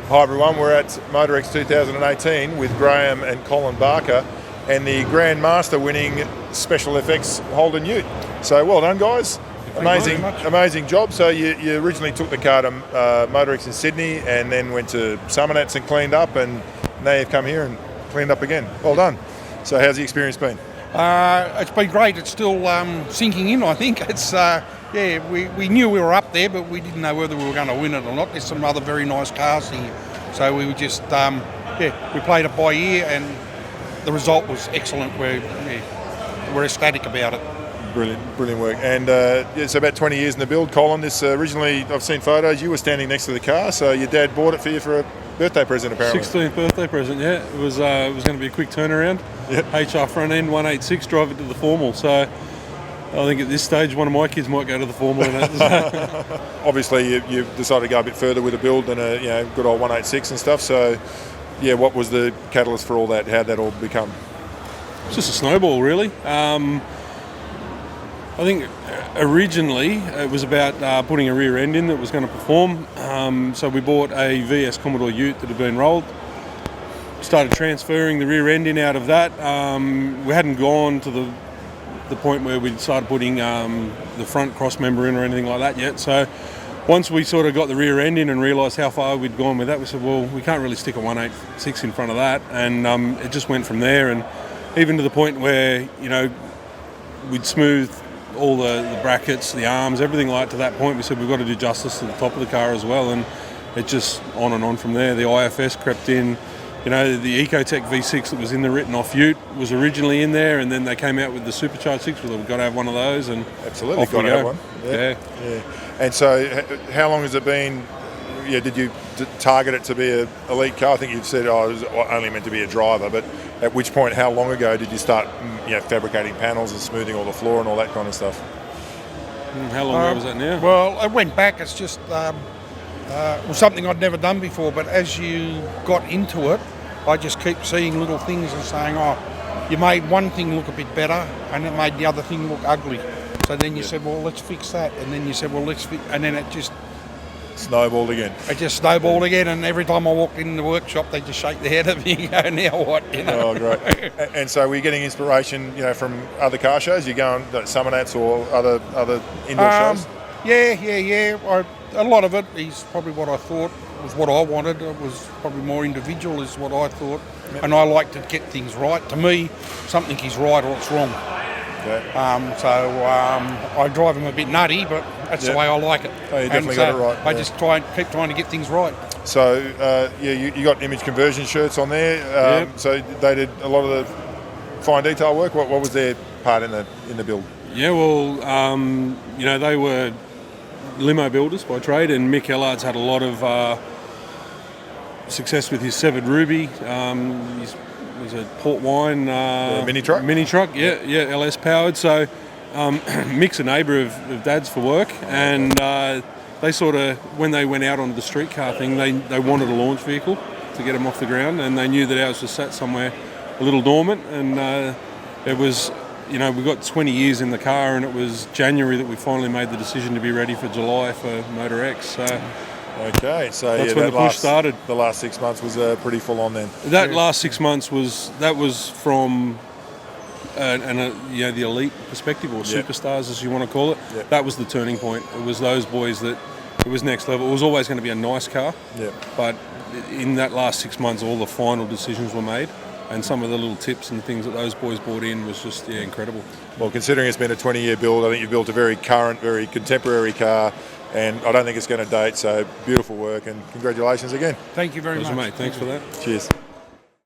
Hi everyone, we're at Motorex 2018 with Grahame and Colin Barker and the Grand Master winning SPCLFX Holden Ute. So well done guys, amazing job. So you originally took the car to Motorex in Sydney and then went to Burnouts and cleaned up, and now you've come here and cleaned up again. Well done. So how's the experience been? It's been great. It's still sinking in, I think. It's we knew we were up there, but we didn't know whether we were going to win it or not. There's some other very nice cars here. So we were just, we played it by ear, and the result was excellent. We're ecstatic about it. Brilliant work. And it's about 20 years in the build. Colin, this originally, I've seen photos, you were standing next to the car, so your dad bought it for you for a birthday present apparently. 16th birthday present, yeah. It was going to be a quick turnaround. Yep. HR front end 186, drive it to the formal. So I think at this stage one of my kids might go to the formal. Obviously you decided to go a bit further with a build than a good old 186 and stuff. So yeah, what was the catalyst for all that? How'd that all become? It's just a snowball really. I think originally it was about putting a rear end in that was going to perform. So we bought a VS Commodore Ute that had been rolled. Started transferring the rear end in out of that. We hadn't gone to the point where we started putting the front cross member in or anything like that yet. So once we sort of got the rear end in and realised how far we'd gone with that, we said, well, we can't really stick a 186 in front of that. And it just went from there. And even to the point where, we'd smoothed all the brackets, the arms, everything like to that point. We said we've got to do justice to the top of the car as well. And it just on and on from there. The IFS crept in. The Ecotec V6 that was in the written off Ute was originally in there, and then they came out with the supercharged 6. Well, we've got to have one of those, and absolutely off got we to go. have one. Yeah. And so, how long has it been? Yeah, did you target it to be an elite car? I think you said it was only meant to be a driver, but at which point, how long ago did you start, fabricating panels and smoothing all the floor and all that kind of stuff? How long ago was that now? Well, it went back. It's just was something I'd never done before. But as you got into it, I just keep seeing little things and saying, oh, you made one thing look a bit better and it made the other thing look ugly. So then you said, well, let's fix that. And then you said, well, let's fix... And then it just... snowballed again. It just snowballed again, and every time I walked in the workshop, they just shake their head at me and go, now what? Oh, great. And so we're getting inspiration, from other car shows? You're going to Summonats or other indoor shows? Yeah. A lot of it is probably what I thought was what I wanted. It was probably more individual is what I thought. Yep. And I like to get things right. To me, something is right or it's wrong. Okay. I drive them a bit nutty, but that's the way I like it. Oh, you definitely got it right. I just keep trying to get things right. So, you got image conversion shirts on there. So they did a lot of the fine detail work. What was their part in the build? Yeah, well, they were limo builders by trade, and Mick Ellard's had a lot of success with his Severed Ruby. He's a port wine mini truck. Yeah, LS powered. So Mick's a neighbour of Dad's for work, and they sort of, when they went out on the streetcar thing, they wanted a launch vehicle to get them off the ground, and they knew that ours was sat somewhere a little dormant, and it was, we got 20 years in the car, and it was January that we finally made the decision to be ready for July for Motorex. So okay, so that's when the push started. The last 6 months was pretty full on then. That last 6 months was from the elite perspective, or superstars as you want to call it. Yep. That was the turning point. It was those boys that it was next level. It was always going to be a nice car, but in that last 6 months, all the final decisions were made. And some of the little tips and things that those boys brought in was just incredible. Well, considering it's been a 20-year build, I think you've built a very current, very contemporary car, and I don't think it's going to date. So beautiful work, and congratulations again. Thank you very much. Mate. Thanks for that. Cheers.